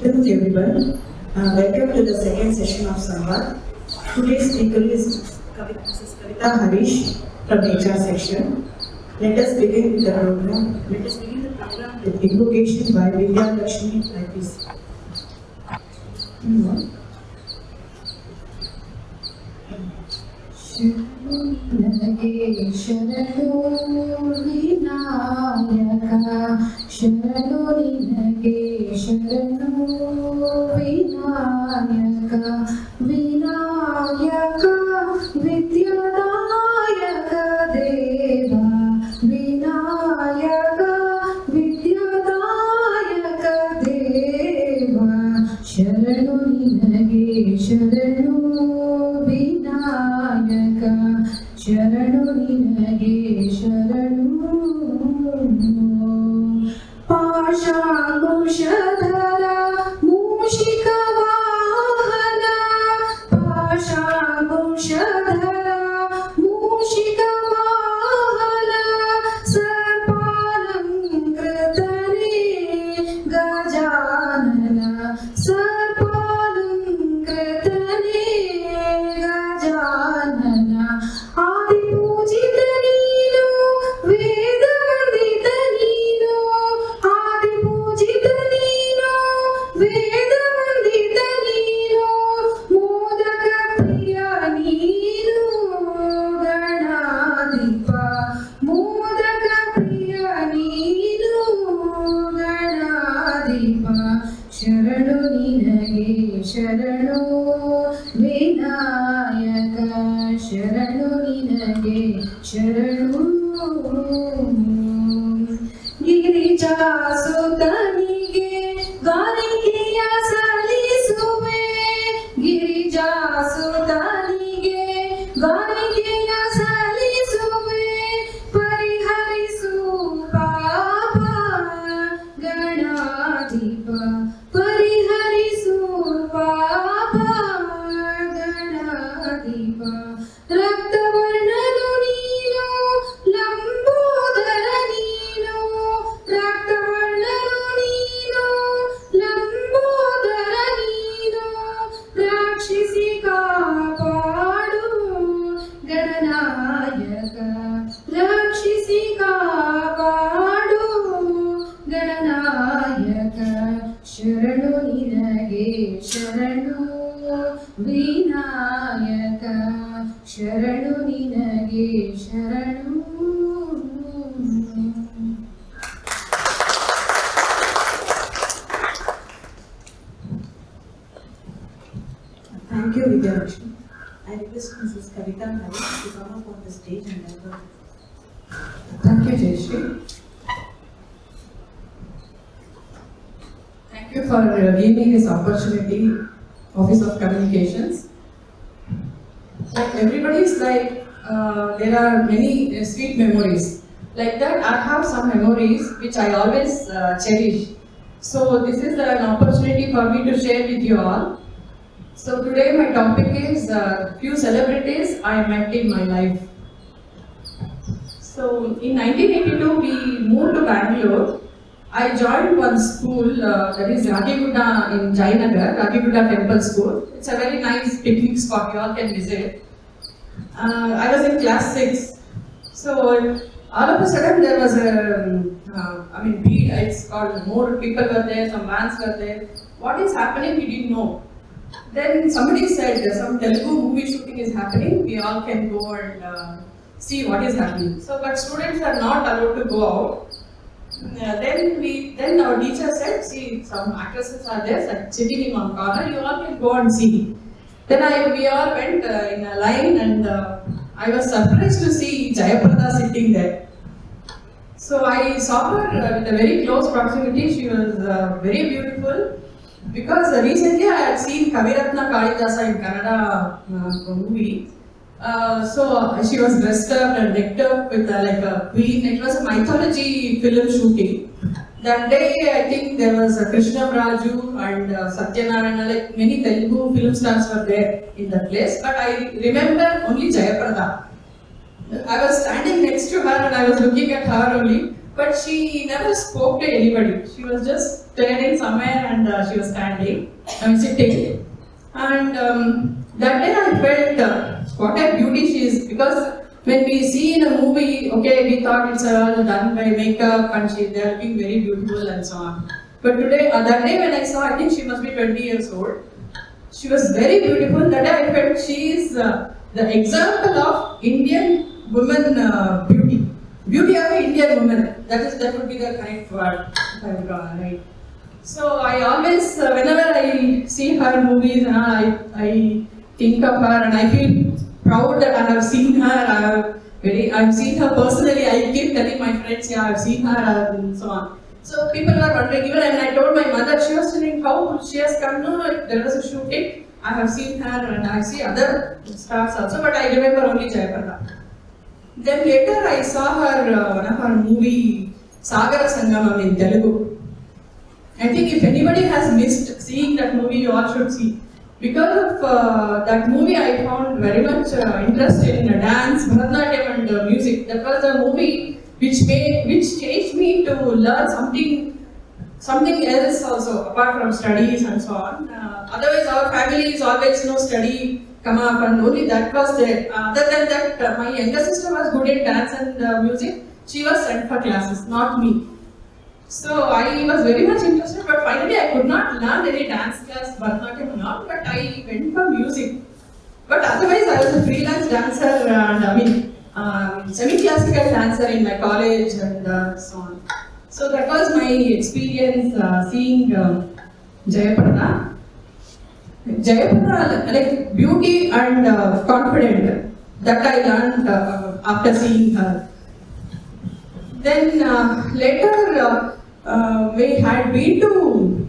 Hello everyone. Welcome to the second session of Samvaad. Today's speaker is Kavitha Harish from the HR section. Let us begin the program with invocation by Vidya Lakshmi like this. ಶರಣು ವಿನಾಯಕ ಶರಣು ನಿನಗೆ ಶರಣು ವಿನಾಯಕ ವಿನಾಯಕ ವಿದ್ಯಾದಾಯಕ ದೇವ ವಿನಾಯಕ ವಿದ್ಯಾದಾಯಕ ದೇವ ಶರಣು ನಿನಗೆ ಶರಣು ವಿನಾಯಕ ಶರಣು ನಿನಗೆ ಶರಣು ಪಾಶಾಂಕುಶಧರ ಮೂಷಿಕ ವಾಹನ ಪಾಶಾಂಕುಶಧರ ಮೂಷಿಕ ವಾಹನ ಸರ್ಪಾಲಂಕೃತನೇ ಗಜಾನನ ಸರ್ಪಾಲಂಕೃತನೇ ಗಜಾನನ ಆದಿಪೂಜಿತ ನೀನು ವೇದವಂದಿತ ನೀನು ಆದಿಪೂಜಿತ ನೀನು ವೇದವಂದಿತ ನೀನು ಮೋದಕ ಪ್ರಿಯ ನೀನು ಗಣಾಧಿಪ ಮೋದಕ ಪ್ರಿಯ ನೀನು ಗಣಾಧಿಪ ಶರಣು ನಿನಗೆ ಶರಣು ವಿನಾಯಕ ಶರಣು ನಿನಗೆ ಶರಣು ಗಿರಿಜಾಸುತನಿಗೆ ಗಾರಿಕೆಯ ಸಲ್ಲಿಸುವೆ ಗಿರಿಜಾಸುತನಿಗೆ ಗಾರಿಕೆಯ ಸಲ್ಲಿಸುವೆ ಪರಿಹರಿಸು ಪಾಪ ಗಣಾಧಿಪ ಪರಿಹರಿಸು ಪಾಪ ಗಣಾಧಿಪ ರಕ್ತವರ್ಣನು ನೀನು ಲಂಬೋದರ ನೀನು ರಕ್ತವರ್ಣನು ನೀನು ಲಂಬೋದರ ನೀನು ರಕ್ಷಿಸಿ ಕಾಪಾಡು ಗಣನಾಯಕ ರಕ್ಷಿಸಿ ಕಾಪಾಡು ಗಣನಾಯಕ ಶರಣು ನಿನಗೆ ಶರಣು ವಿನಾಯಕ ಶರಣು ನಿನಗೆ ಶರಣು. Thank you, Vidya Lakshmi. I request Mrs. Kavitha Harish to come up on the stage and deliver. Thank you, Jayashree. Thank you for giving me this opportunity, Office of Communications. Like everybody is like, there are many sweet memories. Like that, I have some memories which I always cherish. So this is an opportunity for me to share with you all. So today my topic is few celebrities I met in my life. So in 1982 we moved to Bangalore. I joined one school that is Ragiguda in Jayanagar, Ragiguda Temple School. It's a very nice picnic spot, you all can visit. I was in class 6. So all of a sudden there was a, it's called, more people were there, some vans were there. What is happening, we didn't know. Then somebody said some Telugu movie shooting is happening, we all can go and see what is happening. So, but students are not allowed to go out. Then our teacher said, see, some actresses are there sitting in one corner, you all can go and see. Then we all went in a line and I was surprised to see Jayaprada sitting there. So I saw her with a very close proximity, she was very beautiful. Because recently I had seen Kaviratna Kalidasa in Kannada movie. So she was dressed up and decked up with like a queen. It was a mythology film shooting. That day I think there was Krishna Raju and Satyanarayana, like many Telugu film stars were there in that place. But I remember only Jayaprada. I was standing next to her and I was looking at her only. but she never spoke to anybody. She was just standing somewhere and she was sitting. And that day I felt what a beauty she is, because when we see in a movie, okay, we thought it's all done by makeup and they are looking very beautiful and so on. But today, that day when I saw, I think she must be 20 years old. She was very beautiful. That day I felt she is the example of Indian woman beauty. Beauty of an Indian woman. That would be the correct word, if I'm right. So I always, whenever I see her movies, I think of her and I feel proud that I have seen her. I've seen her personally. I keep telling my friends, yeah, I've seen her and so on. So people were wondering, even when I told my mother, she was telling how she has come. No, there was a shooting. I have seen her and I see other stars also, but I remember only Jayaprada. Then later I saw her, one of her movie, Sagara Sangamam in Telugu. I think if anybody has missed seeing that movie, you all should see. Because of that movie, I found very much interest in dance, Bharatanatyam and music. That was the movie which changed me to learn something else also, apart from studies and so on. Otherwise, our family is always study, come up, and only that was there. Other than that, my younger sister was good in dance and music. She was sent for classes, not me. So I was very much interested, but finally I could not learn any dance class, Bharatanatyam or not, but I went for music. But otherwise I was a freelance dancer and semi-classical dancer in my college and so on. So that was my experience seeing Jayaprada. Jayaprada, like beauty and confident, that I learned after seeing her. Then later we had been to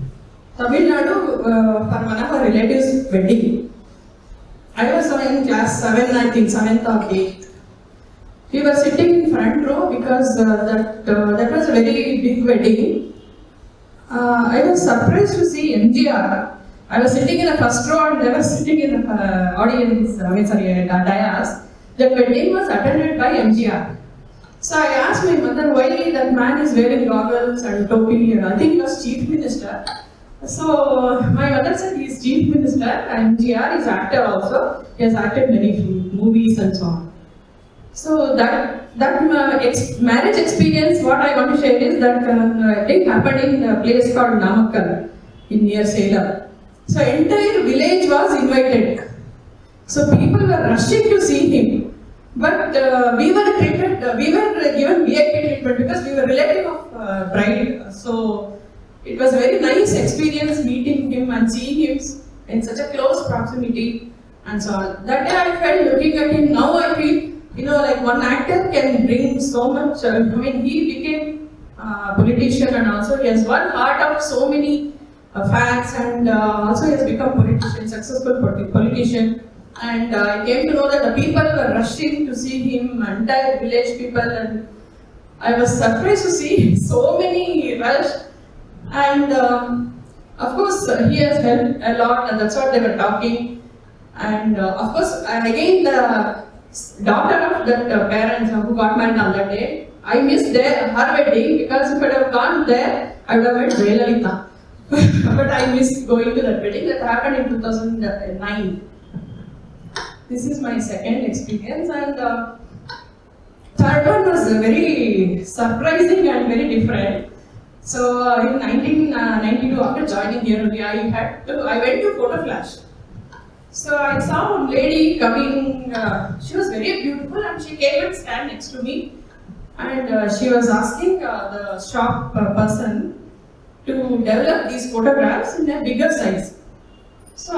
Tamil Nadu for one of our relatives' wedding. I was in class 7, I think, 7th or 8th. We were sitting in front row because that was a very big wedding. I was surprised to see MGR. I was sitting in the first row and they were sitting in the audience, dais. The wedding was attended by MGR. So I asked my mother why that man is wearing goggles and topi, and I think he was chief minister. So my mother said he is chief minister and MGR is actor also. He has acted many movies and so on. So that marriage experience, what I want to share is that it happened in a place called Namakkal in near Salem. So entire village was invited. So people were rushing to see him. But we were given VIP treatment because we were relative of bride. So it was a very nice experience meeting him and seeing him in such a close proximity and so on. That day I felt looking at him, now I feel, like one actor can bring so much. He became a politician and also he has won heart of so many fans and also he has become politician, successful politician. And I came to know that the people were rushing to see him, entire village people, and I was surprised to see so many rush. And of course, he has helped a lot, and that's what they were talking. And of course, again, the daughter of that parents who got married on that day, I missed her wedding because if I had gone there, I would have met Jayalalitha. But I missed going to that wedding. That happened in 2009. This is my second experience, and third one was very surprising and very different. So in 1992, after joining here, I went to photo flash. So I saw a lady coming. She was very beautiful, and she came and stand next to me, and she was asking the shop person to develop these photographs in a bigger size. So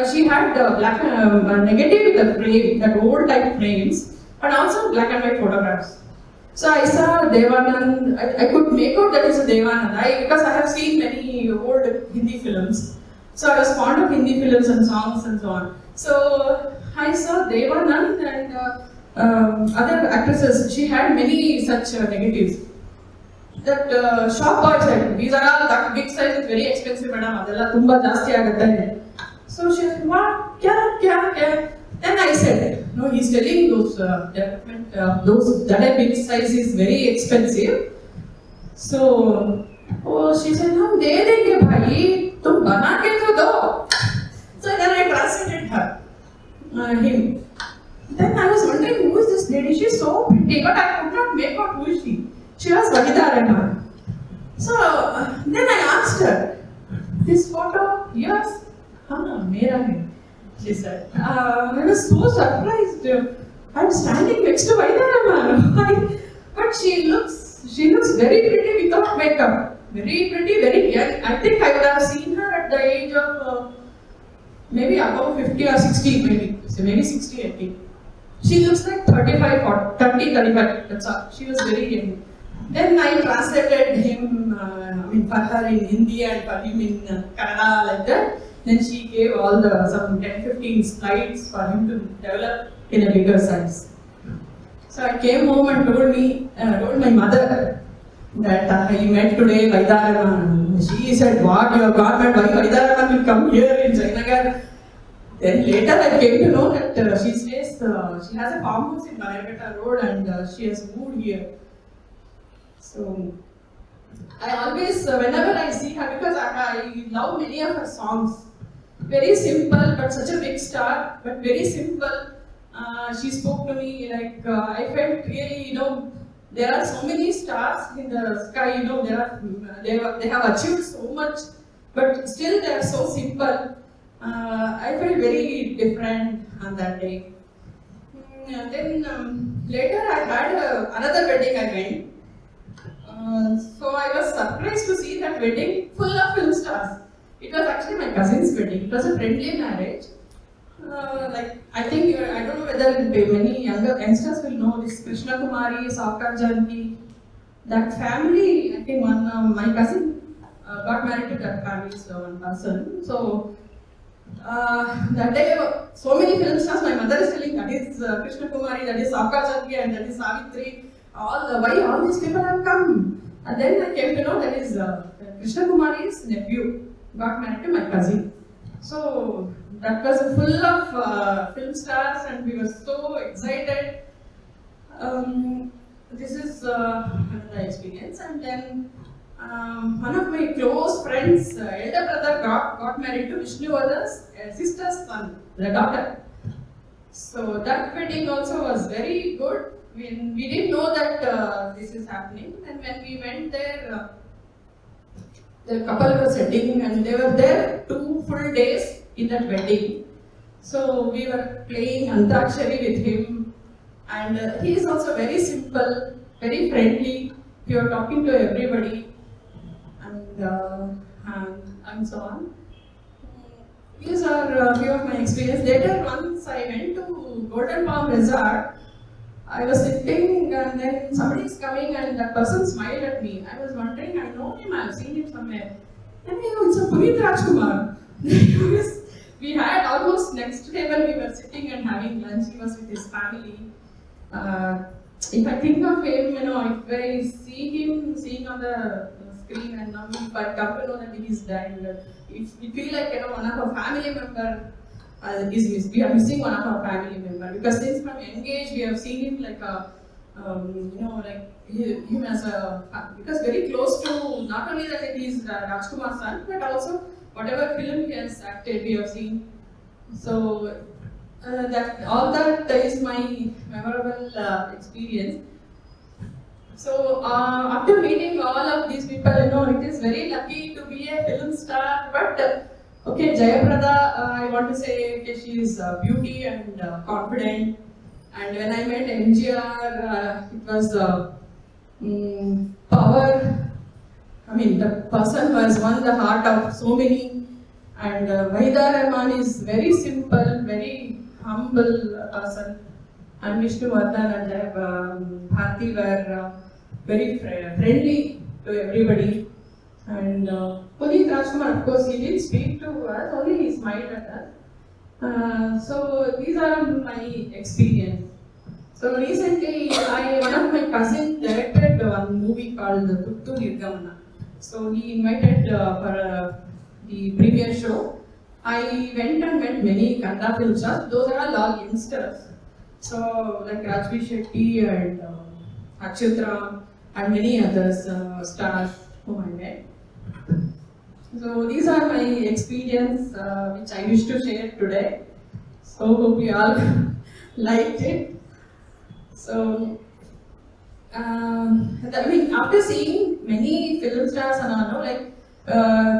she had black negative with the frame, that old type frames, and also black and white photographs. So I saw Devanand. I could make out that is a Devanand because I have seen many old Hindi films. So I was fond of Hindi films and songs and so on. So I saw Devanand and other actresses. She had many such negatives. That shop boy said, these are all that big size is very expensive, madam. Adella tumba jasti agutte. So she said, what? Kya? Then I said, no, he's telling those that big size is very expensive. So, oh, she said, हम दे देंगे भाई, तुम बना के तो दो. So then I translated him. Then I was wondering who is this lady? She's so pretty, but I could not make out who is she. She was Kavitha. So then I asked her, this photo, yours? Haan, mera hai, she said. I was so surprised. I'm standing next to Kavitha, but she looks very pretty without makeup. Very pretty, very young. I think I would have seen her at the age of maybe above 50 or 60, maybe. So maybe 60, 80. She looks like 35 or 30, 35. That's all. She was very young. Then I translated him, for her in Hindi and for him in Kannada, like that. Then she gave all the some 10-15 slides for him to develop in a bigger size. So I came home and told my mother that I met today Vaidaraman. She said, what, you have got met, why Vaidaraman will come here in Jainagar? Then later I came to know that she stays, she has a farmhouse in Banarghatta Road and she has moved here. So I always, whenever I see her, because I love many of her songs. Very simple, but such a big star, but very simple. She spoke to me like, I felt really, there are so many stars in the sky, they have achieved so much, but still they are so simple. I felt very different on that day. Then later I had another wedding I went. So I was surprised to see that wedding full of film stars. It was actually my cousin's wedding. It was a friendly marriage. I think, I don't know whether many younger youngsters will know this Krishna Kumari, Saukar Janki. That family, I think my cousin got married to that family, so one person. So that day, so many film stars, my mother is telling that is Krishna Kumari, that is Saukar Janki, and that is Savitri. Why all these people have come? And then I came to know that is Krishna Kumari's nephew got married to my cousin. So that was full of film stars and we were so excited. This is another experience. And then one of my close friends, elder brother got married to Vishnuwada's sister's son, the daughter. So that wedding also was very good. We didn't know that this is happening, and when we went there, the couple was sitting and they were there 2 full days in that wedding. So we were playing Antakshari with him, and he is also very simple, very friendly. He was talking to everybody, and so on. These are a few of my experiences. Later, once I went to Golden Palm Resort. I was sitting and then somebody is coming and that person smiled at me. I was wondering, I know him, I've seen him somewhere. And it's a Puneet Rajkumar. We had almost next table, we were sitting and having lunch. He was with his family. If I think of him, if I see him seeing on the screen and now if I come to know that he is dead, we feel like one of our family member. We are missing one of our family member because since from young age we have seen him like him as a, because very close to not only that he is Rajkumar's son but also whatever film he has acted we have seen. So that is my memorable experience. So after meeting all of these people, it is very lucky to be a film star, but. Okay, Jayaprada, I want to say okay, she is beauty and confident. And when I met MGR, it was power. I mean, the person who has won the heart of so many. And Vaidaraman is very simple, very humble person. And Vishnuwardhan and Bharti were very friendly to everybody. And Puneet Rajkumar, of course, he did speak to us, only he smiled at us. So these are my experience. So recently, one of my cousins directed one movie called Tuttu Nirgamana. So he invited for the premiere show. I went and met many Kannada film stars. Those are all youngsters. So like Rajvi Shetty and Achyutra and many others staff whom I met. So these are my experience which I wish to share today. So hope you all liked it. So I mean, after seeing many film stars and all, like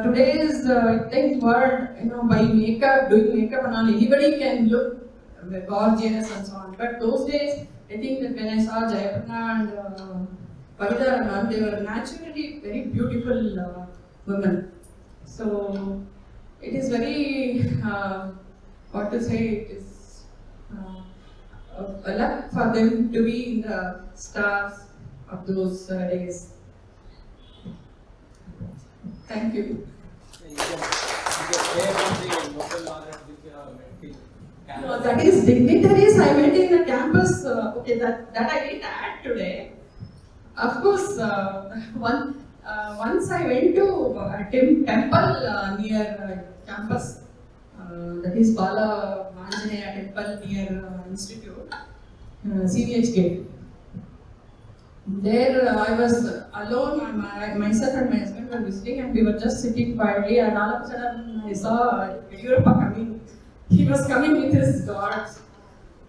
today's thing world, by makeup, doing makeup and all, anybody can look gorgeous and so on. But those days, I think that when I saw Jayaprana and Kavitha and all, they were naturally very beautiful women. So it is very, what to say, it is a luck for them to be in the stars of those days. Thank you. You can share on the local knowledge which you have met. No, that is dignitaries I met in the campus. Okay, that I didn't add today. Of course, once I went to a temple near campus. That is Bala Anjaneya temple near Institute, CVH gate. There I was alone, myself and my husband were visiting, and we were just sitting quietly, and all of a sudden I saw Yediyurappa coming. He was coming with his guards.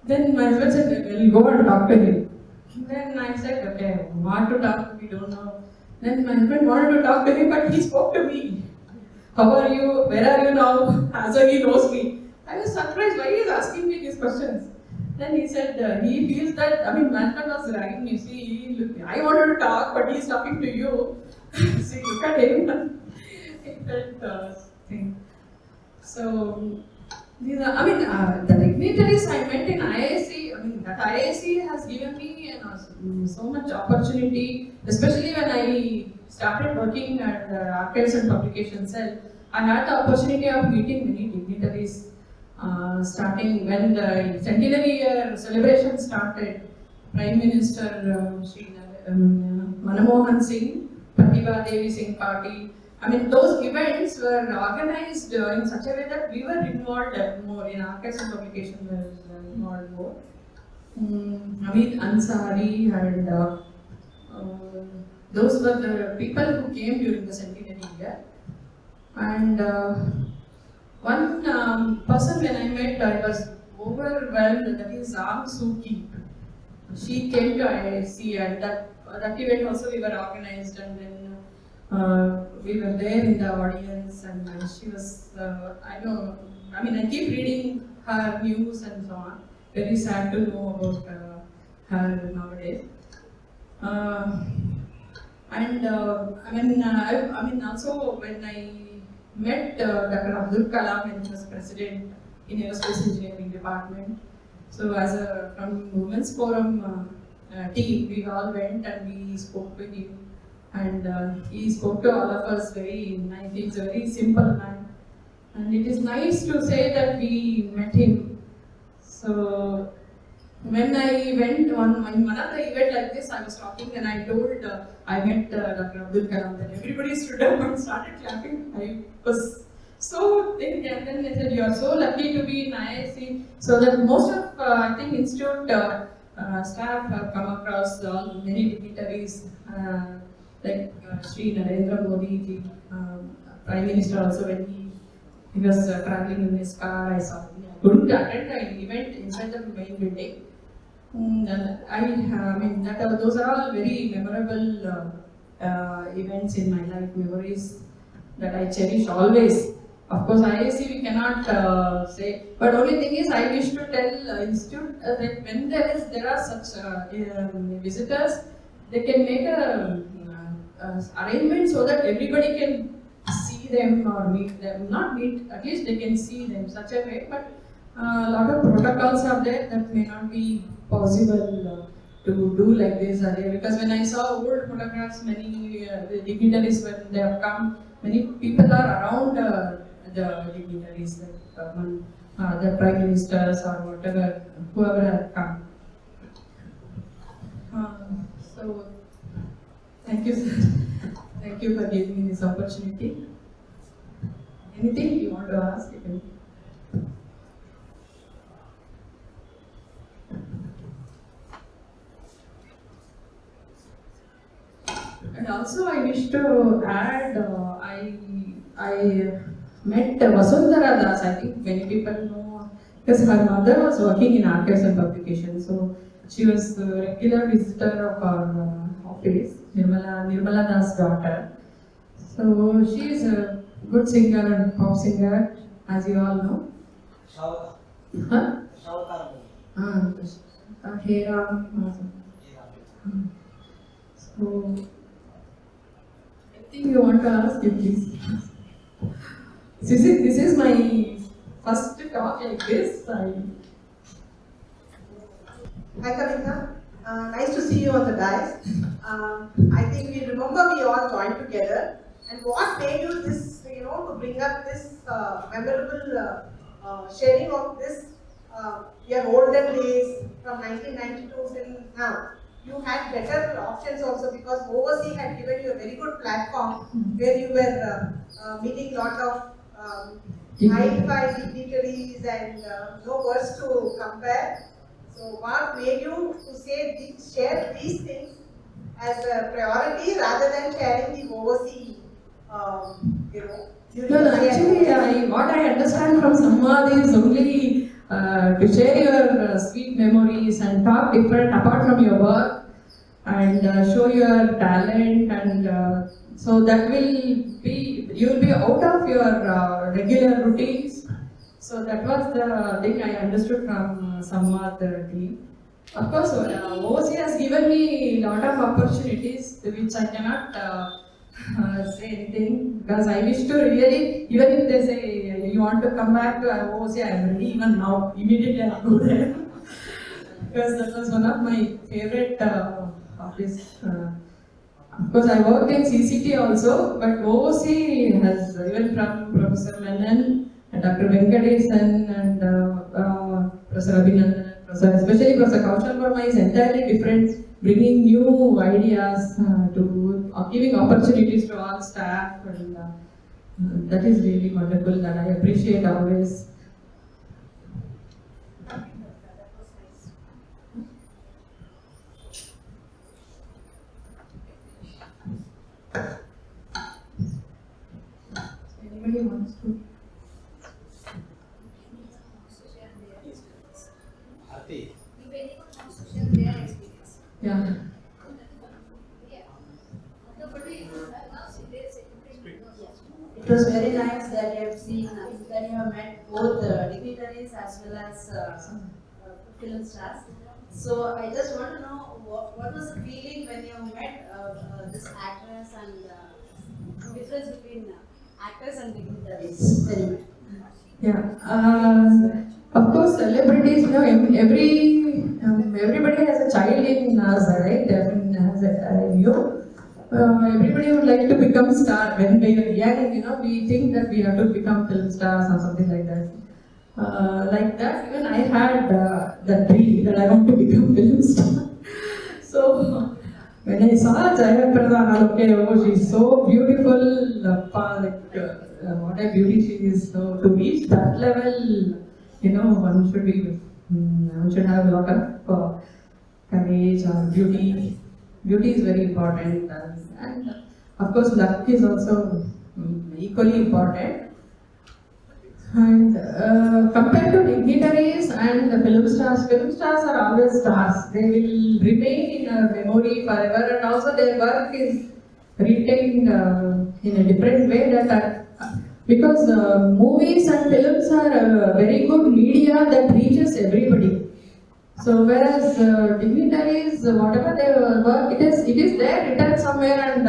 Then my husband said, "We'll go and talk to him." Then I said, "Okay, what to talk? We don't know." Then my husband wanted to talk to him, but he spoke to me. "How are you? Where are you now?" As though he knows me. I was surprised why he is asking me these questions. Then he said he feels that, my husband was ragging me. See, I wanted to talk, but he's talking to you. See, look at him. It felt thing. So, these are, the dignitaries I met in IISc, that IISc has given me so much opportunity, especially when I started working at the Archives and Publication Cell. I had the opportunity of meeting many dignitaries. Starting when the centenary year celebration started, Prime Minister Shri Manmohan Singh, Pratibha Devi Singh Party. Those events were organized in such a way that we were involved more in Archives and Publication was involved more. Hamid Ansari and those were the people who came during the centenary year. And one person when I met, I was overwhelmed, that is Aung Suu Kyi. She came to IISc, and that event also we were organized, and then we were there in the audience, and she was, I keep reading her news and so on. Very sad to know about her nowadays. Also when I met Dr. Abdul Kalam when he was president in Aerospace Engineering Department. So from Women's Forum team, we all went and we spoke with him. And he spoke to all of us very nice. He's a very simple man. And it is nice to say that we met him. So when I went on one of the event like this, I was talking and I told I met Dr. Abdul Kalam. Then everybody stood up and started clapping. I was so thin, and then they said, "You are so lucky to be in IISc." So that most of institute staff have come across many dignitaries like Sri Narendra Modi ji, Prime Minister also when he was traveling in his car. I saw him. I couldn't attend an event inside the main building. Those are all very memorable events in my life, memories that I cherish always. Of course, IISc we cannot say, but only thing is I wish to tell institute that when there are such visitors, they can make a arrangement so that everybody can see them or meet them. Not meet, at least they can see them such a way. But a lot of protocols are there that may not be possible to do like this earlier. Because when I saw old photographs, many dignitaries when they have come, many people are around the dignitaries, like the prime ministers or whatever, whoever have come. So, thank you, sir. Thank you for giving me this opportunity. Anything you want to ask? You can. And also I wish to add, I met Vasundhara Das. I think many people know because her mother was working in archives and publications. So she was a regular visitor of our office, Nirmala Das' daughter. So she is a good singer and pop singer, as you all know. Huh? Hera. So, anything you want to ask, you please. This is my first talk like this. Hi Kavitha, nice to see you on the dais. I think we remember we all joined together. And what made you this, to bring up this memorable sharing of this your olden days from 1992 till now? You had better options also because overseas had given you a very good platform where you were meeting lot of high-fi dignitaries and no words to compare. So what made you to share these things as a priority rather than sharing the overseas, Well, actually, what I understand from Samvaad is only to share your sweet memories and talk different apart from your work and show your talent and so that will be, you will be out of your regular routines. So that was the thing I understood from Samvaad team. Of course, OC has given me a lot of opportunities which I cannot say anything because I wish to really, even if they say you want to come back to OC, I am ready even now, immediately I go there. Because that was one of my favorite office. Of course, I worked in CCT also, but OOC has, even from Professor Menon, Dr. Venkatesan and Professor Abhinandan, especially Professor Kaushal Verma is entirely different, bringing new ideas to giving opportunities to all staff, and that is really wonderful that I appreciate always. Anybody wants to? If anyone wants to share their experience. Yeah. It was very nice that you have seen, that you have met both dignitaries as well as film stars. So I just want to know what was the feeling when you met this actress and difference between actors and dignitaries when you met? Yeah. Of course, celebrities, everybody has a child in us, right? Everyone has everybody would like to become star. When we are young, we think that we have to become film stars or something like that. Like that, even I had that dream that I want to become film star. So when I saw Jaya Pradhan, okay, oh, she's so beautiful, what a beauty she is. So to reach that level, one should have a lot of courage or beauty. Beauty is very important, and of course, luck is also equally important. And compared to dignitaries and the film stars are always stars. They will remain in our memory forever, and also their work is retained in a different way. Because movies and films are a very good media that reaches everybody. So whereas dignitaries, whatever their work, it is there written somewhere and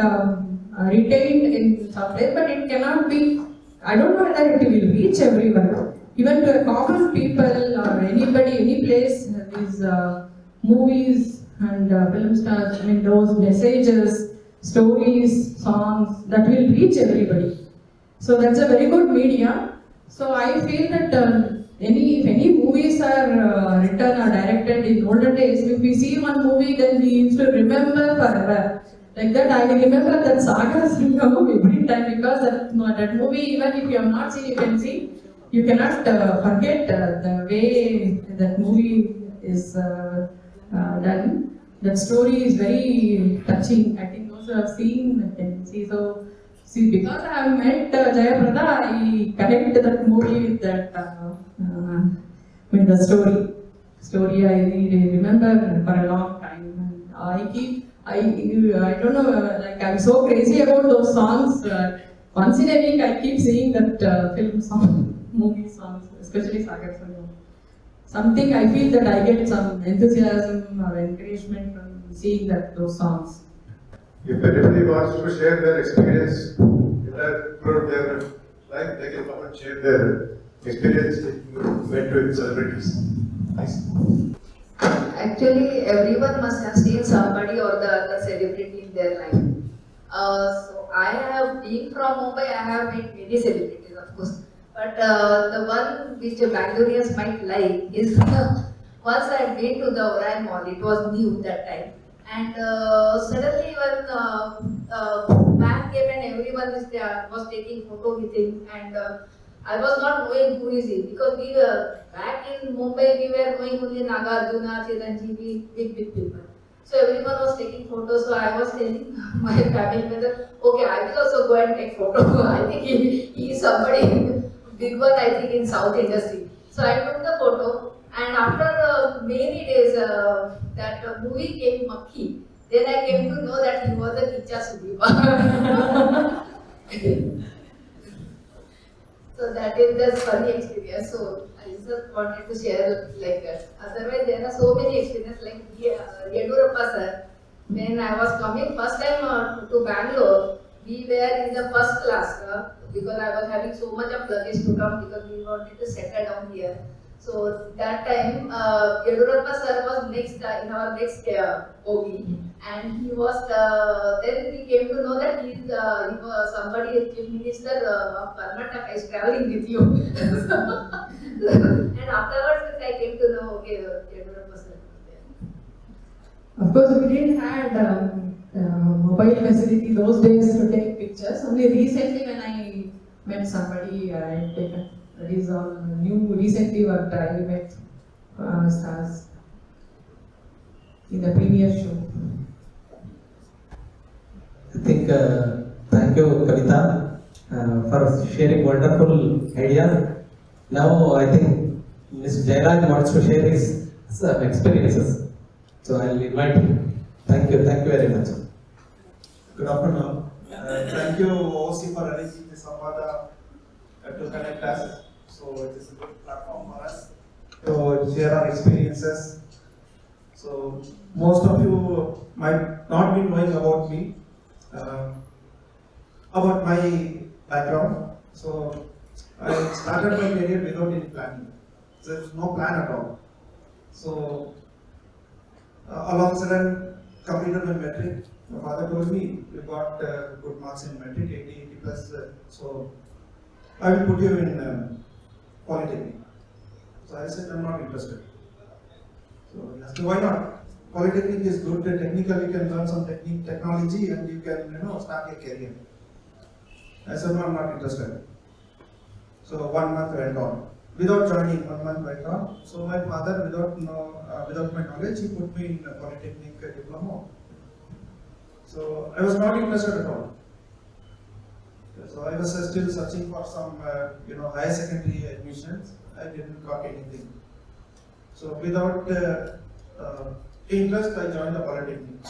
retained in some place, but it cannot be. I don't know whether it will reach everyone, even to a common people or anybody, any place. These movies and film stars, those messages, stories, songs that will reach everybody. So that's a very good media. So I feel that if any movies are written or directed in older days, if we see one movie, then we used to remember forever. Like that, I remember that saga every time because that movie, even if you have not seen, you can see. You cannot forget the way that movie is done. That story is very touching. I think those scene I can see. So, see, because I have met Jayaprada, I connect that movie with that, with the story I remember for a long time. And I don't know, like I'm so crazy about those songs. Once in a week, I keep seeing that film song, movie songs, especially Sagar Sangam. Something I feel that I get some enthusiasm or encouragement from seeing those songs. If anybody wants to share their experience in their life, they can come and share their experience met with celebrities. Nice. Actually, everyone must have seen somebody or the other celebrity in their life. So I have been from Mumbai, I have met many celebrities, of course. But the one which Bangaloreans might like is once I had been to the Orion Mall, it was new that time. And suddenly one man came and everyone was taking photo with him, and I was not knowing who is he, because we were back in Mumbai, we were knowing only Nagarjuna, Chiranjeevi, big people. So everyone was taking photos, so I was telling my family member, okay, I will also go and take photo. I think he is somebody big one, I think, in South industry. So I took the photo, and after many days, that movie came Makhi. Then I came to know that he was a Kicha Sudipa. So that is the funny experience. So I just wanted to share like that. Otherwise, there are so many experiences like Yedurappa sir. When I was coming first time to Bangalore, we were in the first class because I was having so much of luggage to come because we wanted to settle down here. So that time, Yedurappa sir was next in our next OB, and he was. Then we came to know that he was somebody, chief minister of Karnataka, is traveling with you. And afterwards, I came to know, okay, Yedurappa sir was there. Of course, we didn't had mobile facility those days to take pictures. Only recently, when I met somebody, I taken. That is all new. Recently, what I met stars in the premiere show. I think thank you, Kavitha, for sharing wonderful ideas. Now I think Ms. Jairaj wants to share his experiences. So I'll invite him. Thank you very much. Good afternoon. Thank you, OC, for arranging this Samvaada to connect us. So it is a good platform for us to share our experiences. So most of you might not be knowing about me, about my background. So I started my career without any planning. So there was no plan at all. So all of a sudden, completed my metric. My father told me, you got good marks in metric, 80 plus, so I will put you in Polytechnic. So I said, I'm not interested. So he asked me, why not? Polytechnic is good, technical, you can learn some technology and you can, start your career. I said, no, I'm not interested. So 1 month went on. Without joining, 1 month went on. So my father, without my knowledge, he put me in a Polytechnic diploma. So I was not interested at all. So I was still searching for some, higher secondary admissions. I didn't got anything. So without interest, I joined the Polytechnic.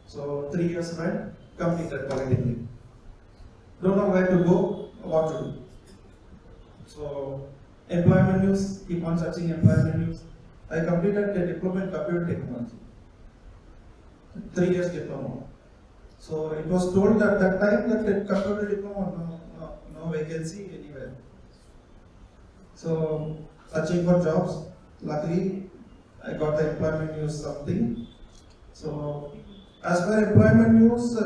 So 3 years went, completed Polytechnic. Don't know where to go, what to do. So employment news, keep on searching employment news. I completed the diploma in computer technology. 3 years diploma. So it was told at that time that the computer diploma, no vacancy anywhere. So searching for jobs, luckily I got the employment news something. So as per employment news,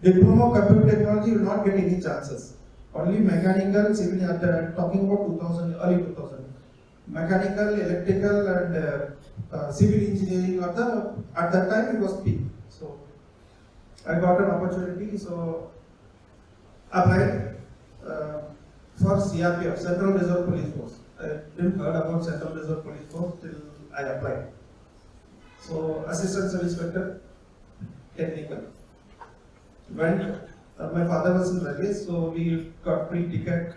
diploma computer technology will not get any chances. Only mechanical, civil, talking about 2000, early 2000. Mechanical, electrical and civil engineering at that time it was peak. So I got an opportunity, so applied for CRPF, Central Reserve Police Force. I didn't heard about Central Reserve Police Force till I applied. So Assistant Sub Inspector, Technical. Went, my father was in railways, so we got free ticket.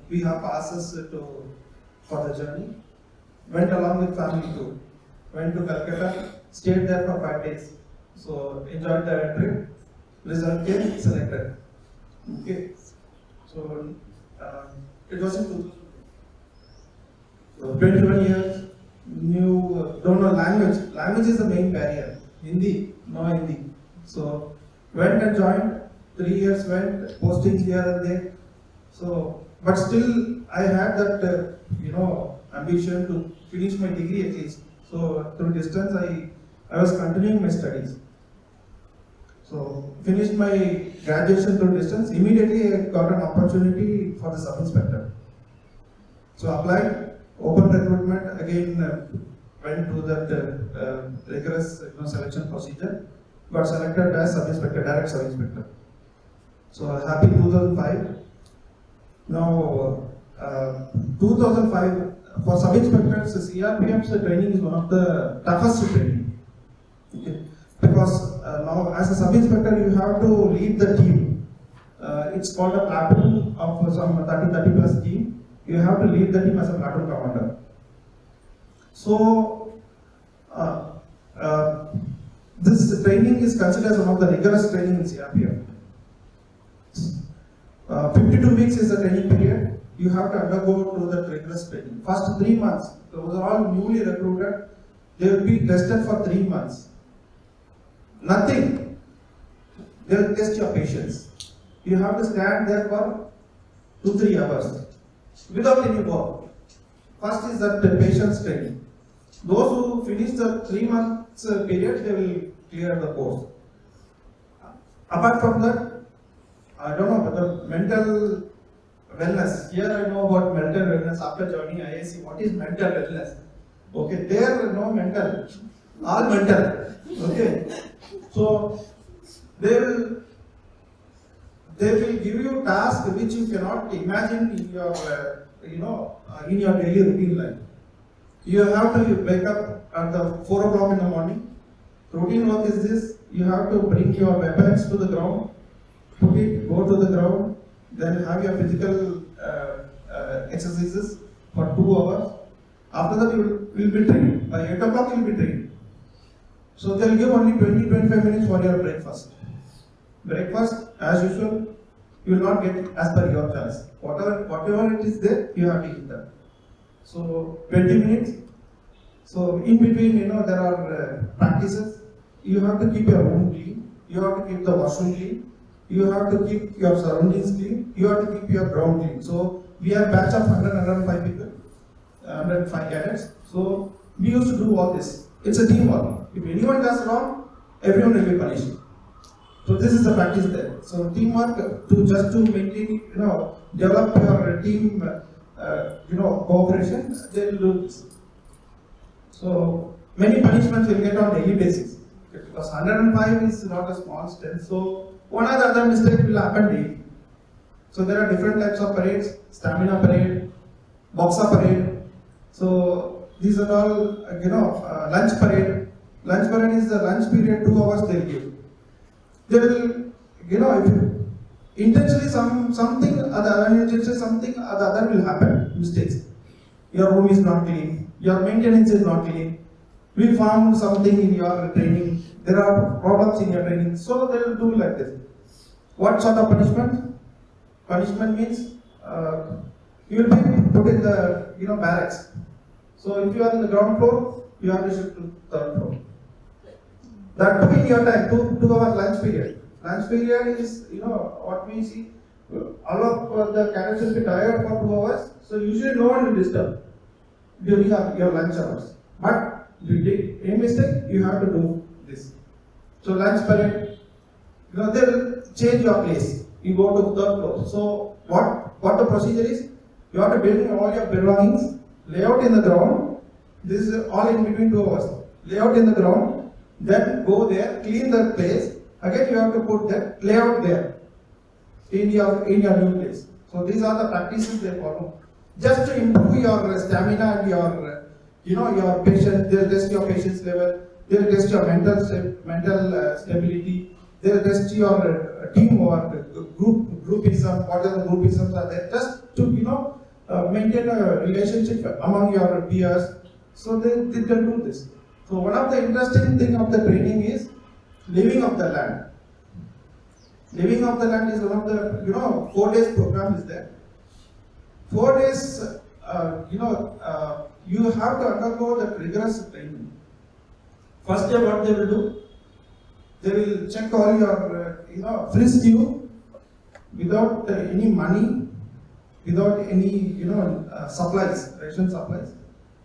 We have passes for the journey. Went along with family too. Went to Calcutta, stayed there for 5 days. So enjoyed the trip. Result came, selected. Okay. So it was in 2000. So 21 years, don't know language. Language is the main barrier. Hindi, no Hindi. So went and joined. 3 years went, posting here and there. So, but still I had that ambition to finish my degree at least. So through distance I was continuing my studies. So finished my graduation through distance. Immediately I got an opportunity for the sub-inspector. So applied, open recruitment, again went through that rigorous selection procedure. Got selected as sub-inspector, direct sub-inspector. So happy 2005. Now 2005 for sub-inspectors, CRPF's training is one of the toughest training. Okay. Because now as a sub-inspector you have to lead the team. It's called a platoon of some 30 plus team. You have to lead the team as a platoon commander. So this training is considered as one of the rigorous training in CRPF. 52 weeks is the training period. You have to undergo to the rigorous training. First 3 months, those are all newly recruited. They will be tested for 3 months. Nothing. They will test your patience. You have to stand there for 2-3 hours without any work. First is that patience training. Those who finish the 3 months period, they will clear the course. Apart from that, I don't know, but the mental wellness. Here I know about mental wellness after joining IISc. What is mental wellness? Okay, there no mental, all mental. Okay, so they will give you tasks which you cannot imagine in your in your daily routine life. You have to wake up at the 4 o'clock in the morning. Routine work is this: you have to bring your weapons to the ground. Put it, go to the ground, then have your physical exercises for 2 hours. After that, you will be trained. By 8 o'clock, you will be trained. So they will give only 20-25 minutes for your breakfast. Breakfast, as usual, you will not get as per your choice. Whatever it is there, you have to eat that. So 20 minutes. So in between, there are practices. You have to keep your room clean. You have to keep the washroom clean. You have to keep your surroundings clean. You have to keep your ground clean. So we have a batch of 105 people, 105 cadets. So we used to do all this. It's a teamwork. If anyone does wrong, everyone will be punished. So this is the practice there. So teamwork to maintain, develop your team, cooperation. They will do this. So many punishments will get on daily basis because 105 is not a small strength. So one or the other mistake will happen daily. So there are different types of parades: stamina parade, boxer parade. So these are all, lunch parade. Lunch parade is the lunch period, 2 hours they'll give. They will, if you intentionally something or the other will happen, mistakes. Your room is not clean, your maintenance is not clean. We found something in your training, there are problems in your training, so they will do like this. What sort of punishment? Punishment means you will be put in the barracks. So if you are in the ground floor, you have to shift to third floor. That too in your time, 2 hours lunch period. Lunch period is, what we see, all of the cadets will be tired for 2 hours, so usually no one will disturb during your lunch hours. But if you did any mistake, you have to do this. So lunch period, they will change your place. You go to third floor. So what the procedure is? You have to bring all your belongings, lay out in the ground. This is all in between 2 hours. Lay out in the ground, then go there, clean the place. Again, you have to put that layout there in your new place. So these are the practices they follow, just to improve your stamina and your patience. They'll test your patience level. They'll test your mental stability. they'll test your team or groupism, what are the groupisms are there, just to maintain a relationship among your peers. So they can do this. So one of the interesting thing of the training is living of the land. Living of the land is one of the 4 days program is there. 4 days, you have to undergo the rigorous training. First day, what they will do? They will check all your, frisk you without any money, without any, supplies, ration supplies.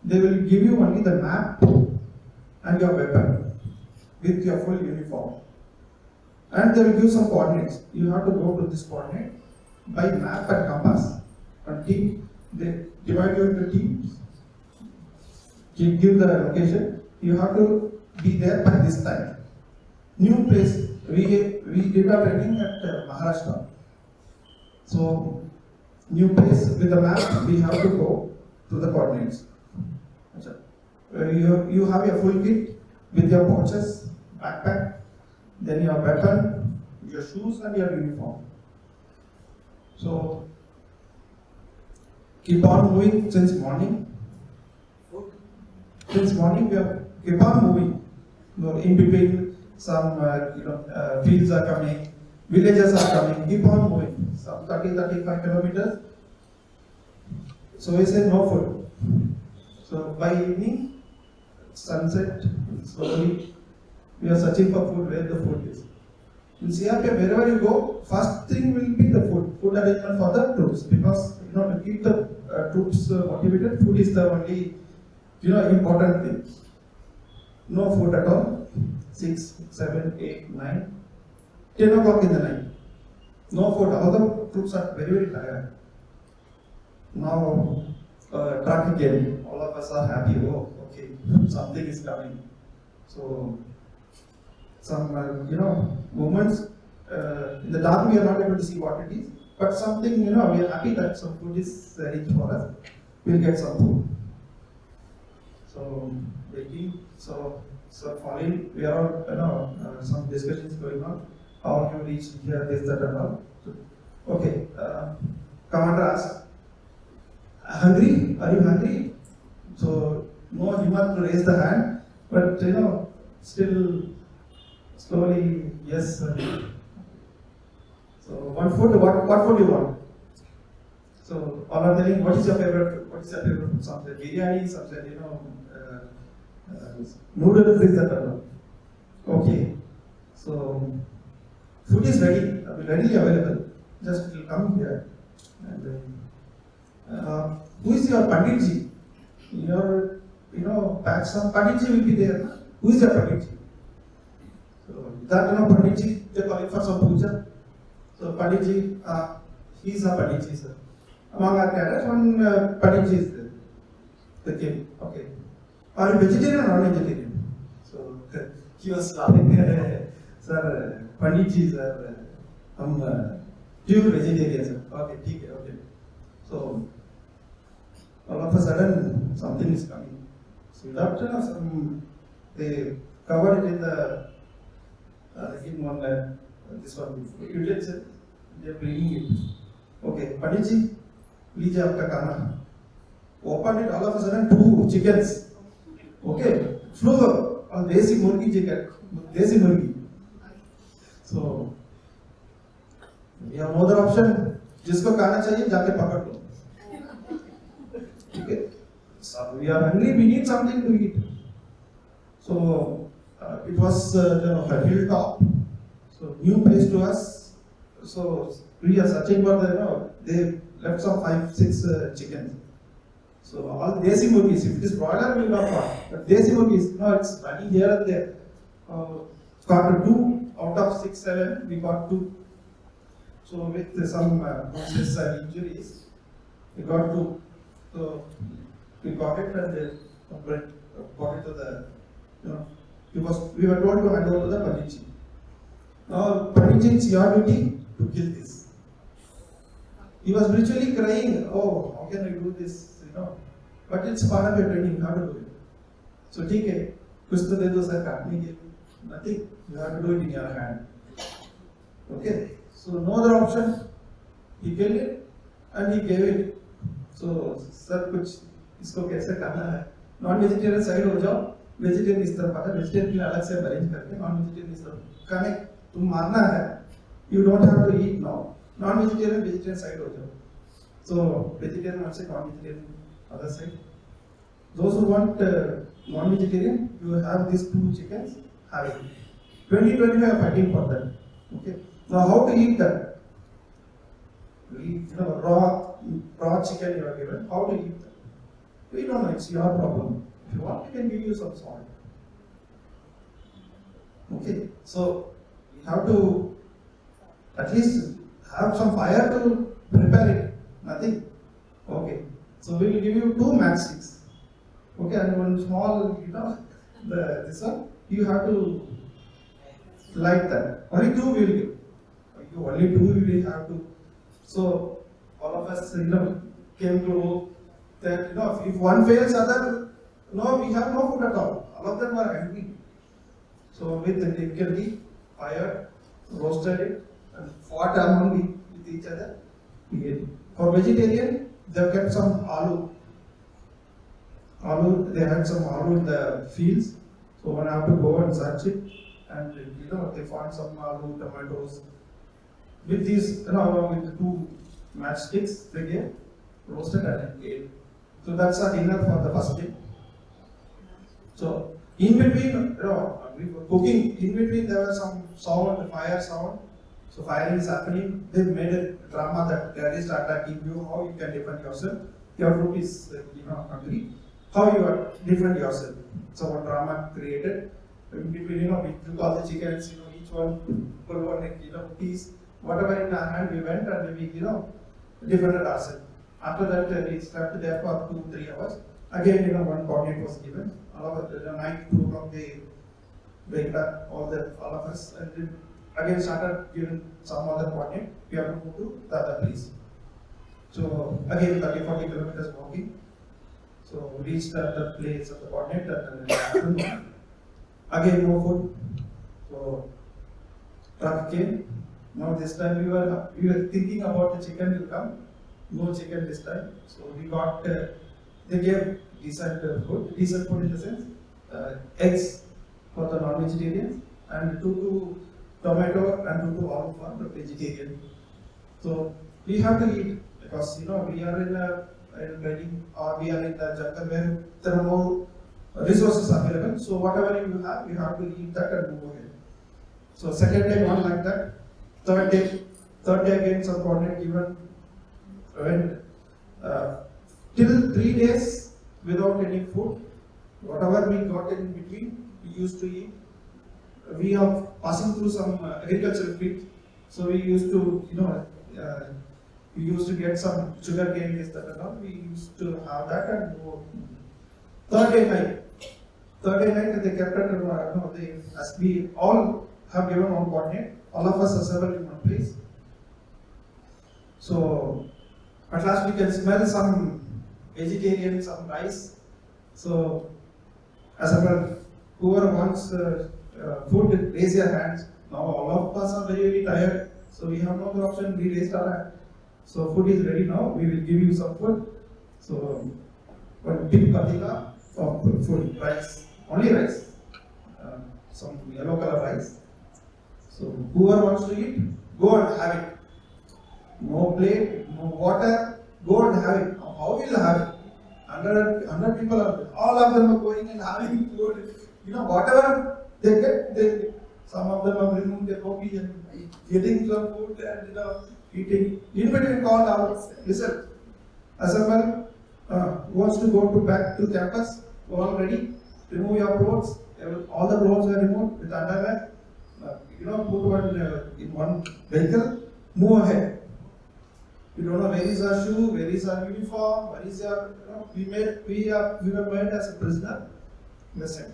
They will give you only the map and your weapon with your full uniform. And they will give some coordinates. You have to go to this coordinate by map and compass. And they divide you into teams. Give the location. You have to be there by this time. New place. We did our training at Maharashtra. So new place with the map. We have to go to the coordinates. You have your full kit with your pouches, backpack, then your weapon, your shoes and your uniform. So keep on moving since morning. Since morning we have keep on moving. In between some fields are coming, villages are coming. Keep on moving. Some 30-35 kilometers. So we say no food. So by evening, sunset, slowly we are searching for food where the food is. In CRP, wherever you go, first thing will be the food arrangement for the troops, because to keep the troops motivated, food is the only important thing. No food at all. 6, 7, 8, 9, 10 o'clock in the night. No food. All the troops are very, very tired. Now, truck again. All of us are happy. Oh, okay, something is coming. So, some moments in the dark we are not able to see what it is, but something we are happy that some food is ready for us. We'll get some food. So waiting. So following, we are all some discussions going on. How you reach here, this, that, and all. So, okay, commander asked, hungry? Are you hungry? So no human to raise the hand, but still slowly, yes. So one food, what food you want? So all are telling, what is your favorite food? What is your favorite food? Some said biryani, some said noodles, this, that, and all. Okay. So food is readily available. Just it will come here. And who is your Panditji? Your patch, some Panditji will be there. Who is your Panditji? So that Panditji, they call it for some puja. So Panditji, he is a Panditji, sir. Among our cadets, one Panditji is there. The king. Okay. Are you vegetarian or non-vegetarian? So he was laughing. Sir, Panditji, sir, pure vegetarian, sir. Okay, okay. So all of a sudden, something is coming. So without they covered it in the this one utensil. They are bringing it. Okay, Panditji, लीजिए आपका खाना. Opened it, all of a sudden 2 chickens. Okay, flew on desi murgi chicken, desi murgi. So we have no other option. जिसको खाना चाहिए जाके पकड़ लो. Okay, so we are hungry. We need something to eat. So it was a hilltop. So new place to us. So we are searching for they left some 5-6 chickens. So all desi murgis. If it is broiler, we will not want. But desi murgis, it's running here and there. Got 2 out of 6-7. We got 2. So with some bruises and injuries, we got 2. So we got it and then got it to the because we were told to hand over to the Panditji. Now Panditji, it's your duty to kill this. He was literally crying, oh, how can I do this? But it's part of your training, you have to do it. So take it. Kuch to de do sir, kaatne ke. Nothing. You have to do it in your hand. Okay, so no other option. He killed it and he gave it. So sir कुछ इसको कैसे करना है? Non vegetarian side हो जाओ, vegetarian इस तरफ आता है, वेजिटेरियन के लिए अलग से अरेंज करके नॉन वेजिटेरियन इस तरफ खाने तुम मारना है, you don't have to eat now. Non vegetarian vegetarian side हो जाओ. So vegetarian one side, non vegetarian other side. Those who want non vegetarian, you have these 2 chickens, have it. 20-25 are fighting for that. Okay. Now how to eat that? Raw chicken you are given. How to eat that? We don't know. It's your problem. If you want, we can give you some salt. Okay. So you have to at least have some fire to prepare it. Nothing. Okay. So we will give you 2 matchsticks. Okay, and one small, this one, you have to light that. Only 2 we will give. Only 2 we will have to. So all of us, came to know that, if one fails, other, we have no food at all. All of them are hungry. So with the difficulty, fire, roasted it, and fought among with each other. We ate it. For vegetarian, they have kept some aloo. They had some aloo in the fields. So one have to go and search it, and they found some aloo, tomatoes. With these, along with the 2 matchsticks, they gave roasted and ate. So that's our dinner for the first day. So in between, we were cooking. In between, there was some sound, fire sound. So firing is happening. They made a drama that terrorists are attacking you. How you can defend yourself? Your group is, hungry. How you are defend yourself? So one drama created. In between, we took all the chickens. Each one put one, piece. Whatever in our hand, we went and we, defended ourselves. After that, we slept there for 2-3 hours. Again, one coordinate was given. All of us, night 2 o'clock, they waked up all of us, and then again started giving some other coordinate. We have to move to the other place. So again 30-40 kilometers walking. So we reached the place of the coordinate and again no food. So truck came. Now this time we were thinking about the chicken will come. No chicken this time. So we got they gave decent food in the sense eggs for the non-vegetarians and 2 tomato and 2 aloo for the vegetarian. So we have to eat because we are in a training or we are in the jungle where there are no resources available. So whatever you have to eat that and move ahead. So second day not like that. Third day again some coordinate given. When till 3 days without any food, whatever we got in between, we used to eat. We are passing through some agricultural field, so we used to, we used to get some sugar cane, this, that, and all. We used to have that and go. Third day night, they kept it. As we all have given one coordinate, all of us assembled in one place. So at last we can smell some vegetarian, some rice. So assemble. Whoever wants food, raise your hands. Now all of us are very, very tired, so we have no other option. We raised our hand. So food is ready now. We will give you some food. So one big patila of food, rice, only rice, some yellow color rice. So whoever wants to eat, go and have it. No plate, no water. Go and have it. Now how will you have it? 100 people are there. All of them are going and having food. Whatever they get, some of them have removed their copy and getting some food and eating. In between called out, listen, assemble, who wants to go back to campus, all ready, remove your clothes, all the clothes are removed with underwear, put one in one vehicle, move ahead. We don't know where is our shoe, where is our uniform, where is our, we were made as a prisoner in the Sept.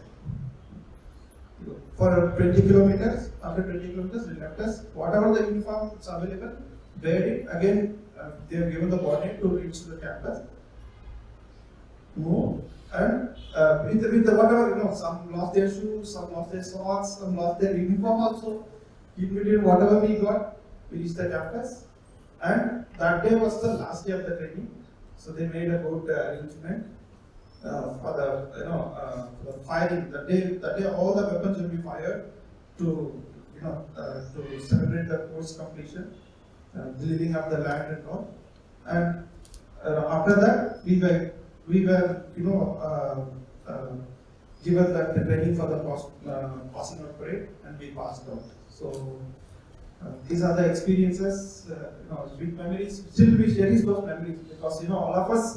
For 20 kilometers, after 20 kilometers, they left us. Whatever the uniform is available, wear it. Again, they have given the coordinate to reach the campus. Move. And with the whatever, some lost their shoes, some lost their socks, some lost their uniform also. In between whatever we got, we reached the campus, and that day was the last day of the training. So they made a good arrangement for the firing. That day all the weapons will be fired to to celebrate the course completion, the living of the land and all. And after that, we were given that training for the passing out parade, and we passed out. So these are the experiences, sweet memories. Still we cherish those memories because all of us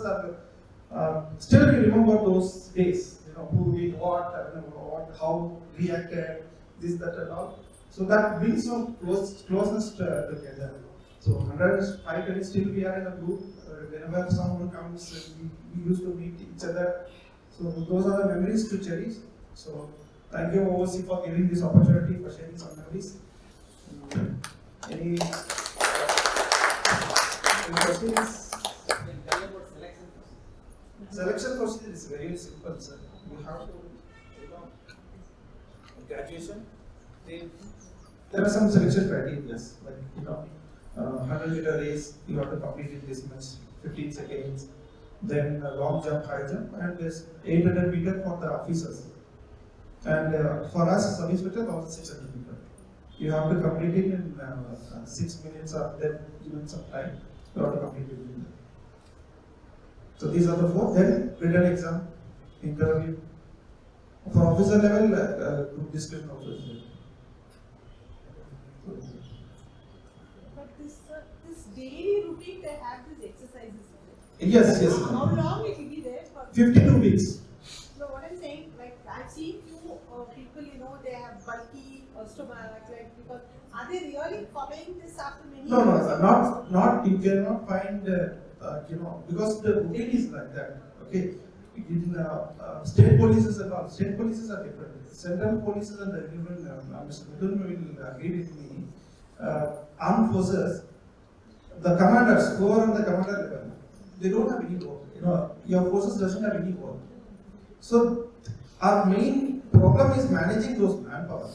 still we remember those days. Who did what, how reacted, this, that, and all. So that brings some closeness together. So 105 colleagues still we are in a group. Whenever someone comes, we used to meet each other. So those are the memories to cherish. So thank you, OOC, for giving this opportunity for sharing some memories. Any questions? Tell about selection process. Selection procedure is very simple, sir. You have to, Graduation. there are some selection criteria, like 100-meter race, you have to complete in this much, 15 seconds. Then long jump, high jump, and there's 800 meter for the officers. And for us, sub inspector, 1600 meter. You have to complete it in 6 minutes, or then given some time. You have to complete it in that. So these are the 4. Then written exam, interview. For officer level, group discussion also is there. But this daily routine, they have these exercises. Yes. How long it will be there for? 52 weeks. No, what I'm saying, like I've seen few people, they have bulky stomach, like because are they really following this after many No, years? not. You cannot find, because the routine is like that. Okay, in state polices and all, state polices are different. Central polices and the different. Mr. Midun will agree with me. Armed forces, the commanders who are on the commander level, they don't have any work. Your forces doesn't have any work. So our main problem is managing those manpower.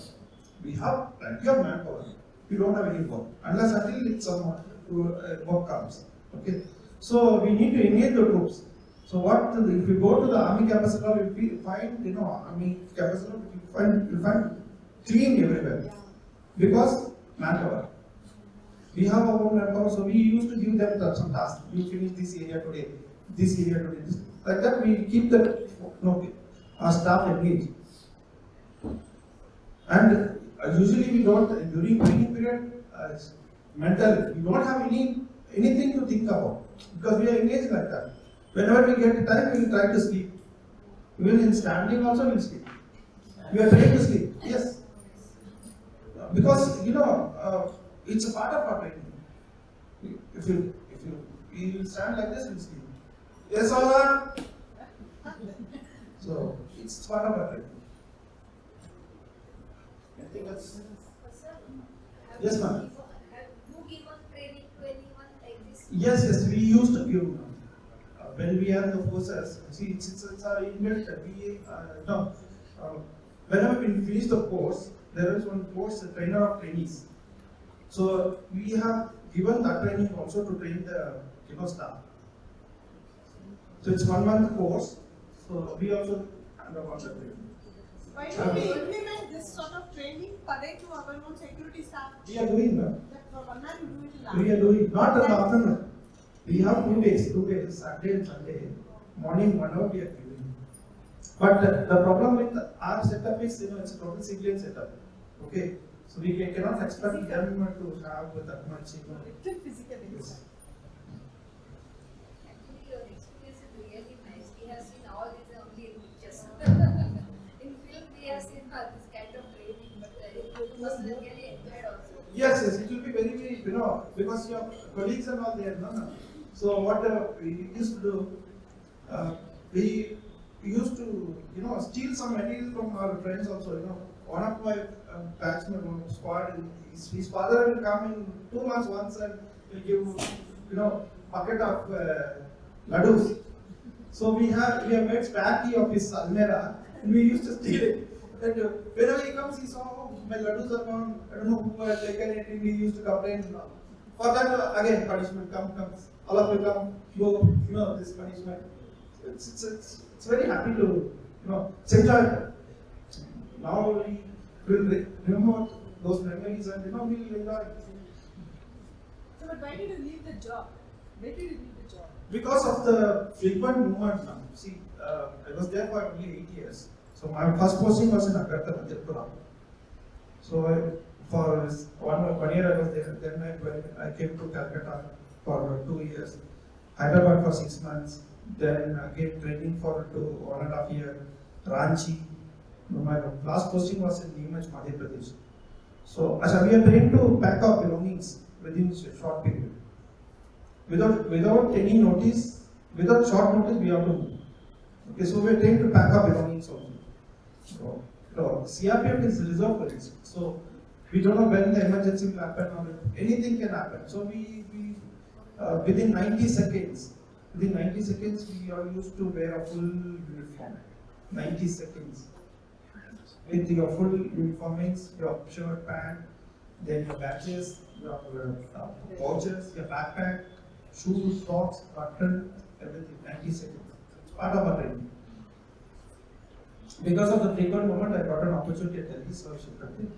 We have plenty of manpower. We don't have any work unless until some work comes. Okay. So we need to engage the troops. So if we go to the army campus, we find army campus, we find clean everywhere because manpower. We have our own manpower, so we used to give them some tasks. You finish this area today, this area today. Like that, we keep our staff engaged. And usually we don't, during training period, mental, we don't have anything to think about because we are engaged like that. Whenever we get time, we will try to sleep. Even in standing also, we will sleep. We are trained to sleep, yes. Because, it's a part of our training. If you will stand like this, we will sleep. Yes or not? So, it's part of our training. Anything else? Yes, ma'am. Have you given training to anyone like this? Yes, we used to give. When we are in the forces, see, it's our inbuilt. Whenever we finish the course, there is one course, a trainer of trainees. So we have given that training also to train the staff. So it's 1 month course. So we also undergo that training. Why don't we implement this sort of training parade to our own security staff? We are doing that. That for 1 month you do it in the We are doing, not in the afternoon. We have 2 days, Saturday and Sunday. Morning 1 hour we are giving. But the problem with our setup is, it's a total civilian setup. Okay, so we cannot expect them to have that much. little physical Yes. Actually, your experience is really nice. We have seen all these only in pictures. In film, we have seen this kind of training, but you must have really enjoyed also. Yes, it will be very, because your colleagues and all there, no. So what we used to do, we used to, steal some material from our friends also, One of my batchman squad, his father will come in 2 months once and will give, bucket of laddus. So we have made spacky of his almera and we used to steal it. that whenever he comes, he saw, oh, my laddus are gone. I don't know who had taken it. He used to complain. For that, again, punishment comes. All of you come, go. This punishment. It's very happy to enjoy it. Now we will remember those memories and we'll enjoy it. So, but why did you leave the job? Why did you leave the job? Because of the frequent movement now. See, I was there for only 8 years. So my first posting was in Agartala, Tripura. So for 1 year I was there. Then I came to Calcutta for 2 years. Hyderabad for 6 months. Then again training for 1.5 years. Ranchi. My last posting was in Neemuch, Madhya Pradesh. So we are trained to pack our belongings within a short period. Without any notice, without short notice, we have to move. Okay, so we are trained to pack our belongings also. So, CRPF is reserve police. So we don't know when the emergency will happen or anything can happen. So we within 90 seconds, we are used to wear a full uniform. 90 seconds. With your full uniformings, your shirt, pant, then your badges, your pouches, your backpack, shoes, socks, button, everything, 90 seconds. It's part of our training. Because of the frequent movement, I got an opportunity to tell this, so I should continue.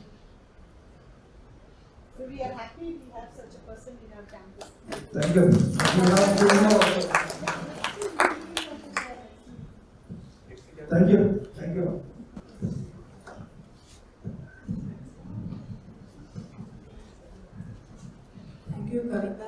So we are happy we have such a person in our campus. Thank you. Thank you. Thank you. Thank you, Kavitha.